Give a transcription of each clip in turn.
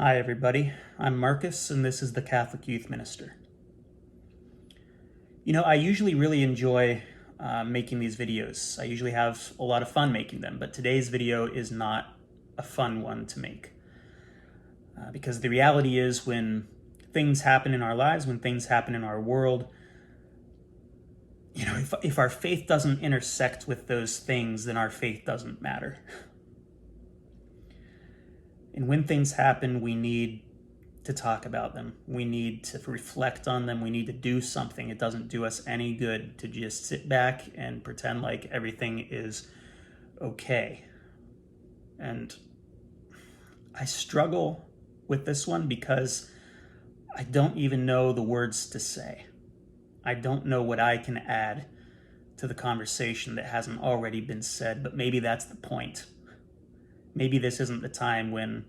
Hi, everybody. I'm Marcus, and this is the Catholic Youth Minister. I usually really enjoy making these videos. I usually have a lot of fun making them, but today's video is not a fun one to make. Because the reality is, when things happen in our lives, when things happen in our world, if our faith doesn't intersect with those things, then our faith doesn't matter. And when things happen, we need to talk about them. We need to reflect on them. We need to do something. It doesn't do us any good to just sit back and pretend like everything is okay. And I struggle with this one because I don't even know the words to say. I don't know what I can add to the conversation that hasn't already been said, but maybe that's the point. Maybe this isn't the time when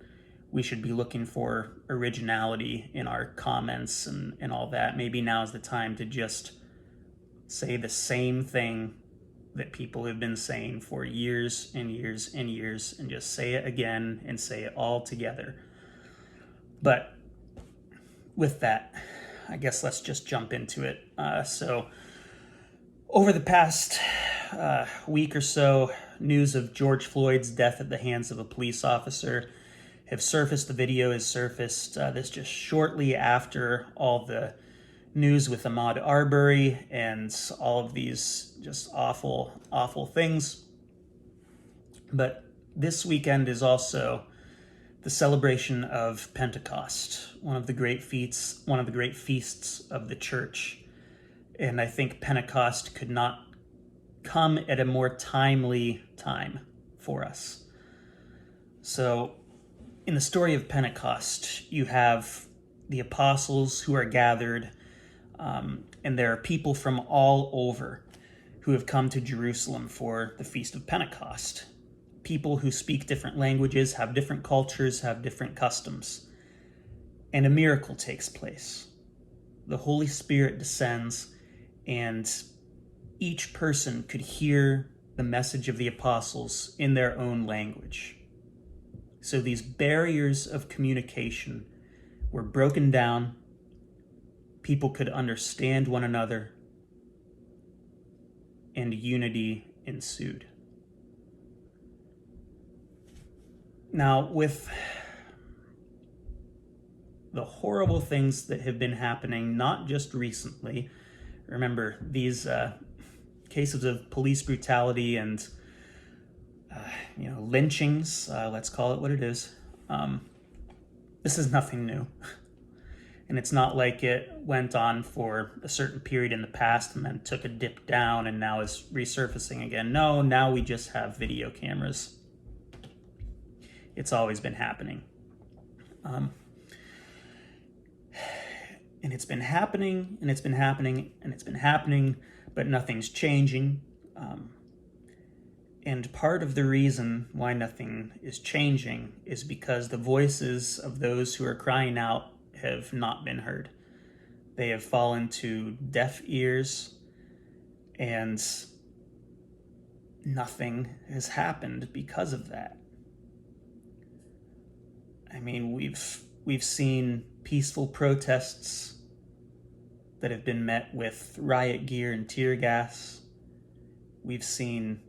we should be looking for originality in our comments and all that. Maybe now's the time to just say the same thing that people have been saying for years and years and years, and just say it again and say it all together. But with that, I guess let's just jump into it. So over the past week or so, news of George Floyd's death at the hands of a police officer have surfaced. The video has surfaced. This just shortly after all the news with Ahmaud Arbery and all of these just awful, awful things. But this weekend is also the celebration of Pentecost, one of the great feasts of the church. And I think Pentecost could not come at a more timely time for us. So in the story of Pentecost, you have the apostles who are gathered, and there are people from all over who have come to Jerusalem for the Feast of Pentecost. People who speak different languages, have different cultures, have different customs. And a miracle takes place. The Holy Spirit descends, and each person could hear the message of the apostles in their own language. So these barriers of communication were broken down. People could understand one another, and unity ensued. Now, with the horrible things that have been happening, not just recently, remember these cases of police brutality and lynchings, let's call it what it is. This is nothing new. And it's not like it went on for a certain period in the past and then took a dip down and now is resurfacing again. No, now we just have video cameras. It's always been happening. And it's been happening, and it's been happening, and it's been happening, but nothing's changing. And part of the reason why nothing is changing is because the voices of those who are crying out have not been heard. They have fallen to deaf ears, and nothing has happened because of that. I mean, we've seen peaceful protests that have been met with riot gear and tear gas. We've seen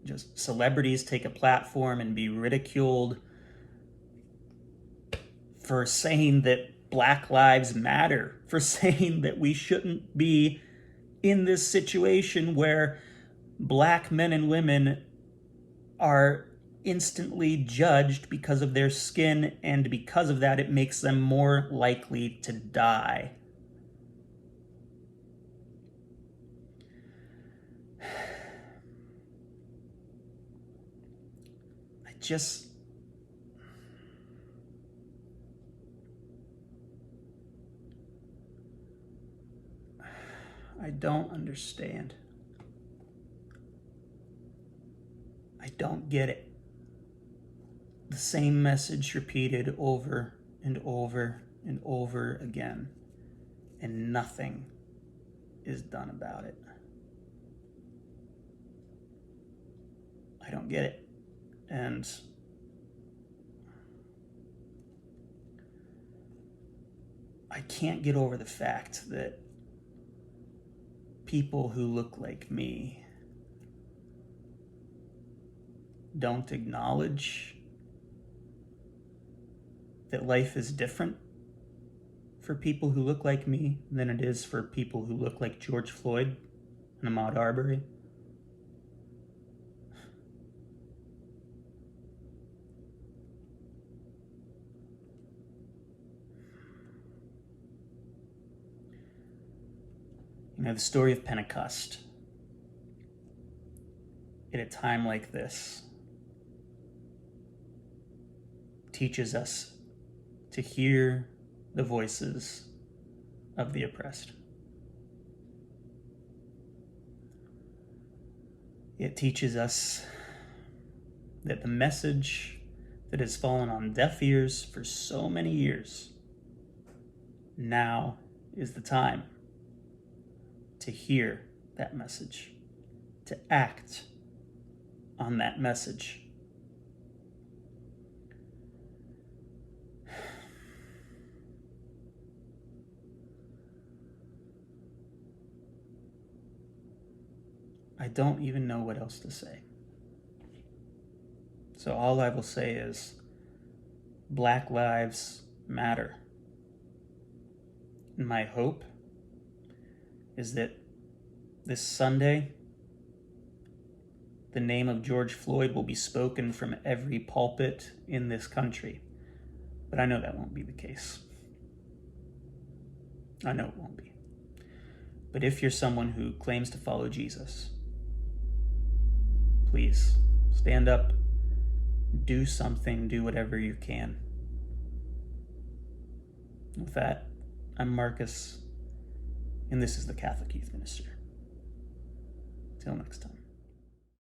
just celebrities take a platform and be ridiculed for saying that Black Lives Matter, for saying that we shouldn't be in this situation where Black men and women are instantly judged because of their skin, and because of that, it makes them more likely to die. I don't understand. I don't get it. The same message repeated over and over and over again, and nothing is done about it. I don't get it. And I can't get over the fact that people who look like me don't acknowledge that life is different for people who look like me than it is for people who look like George Floyd and Ahmaud Arbery. You know, the story of Pentecost, at a time like this, teaches us to hear the voices of the oppressed. It teaches us that the message that has fallen on deaf ears for so many years, now is the time to hear that message, to act on that message. I don't even know what else to say. So all I will say is, Black Lives Matter. And my hope is that this Sunday, the name of George Floyd will be spoken from every pulpit in this country. But I know that won't be the case. I know it won't be. But if you're someone who claims to follow Jesus, please stand up, do something, do whatever you can. With that, I'm Marcus, and this is the Catholic Youth Minister. Till next time.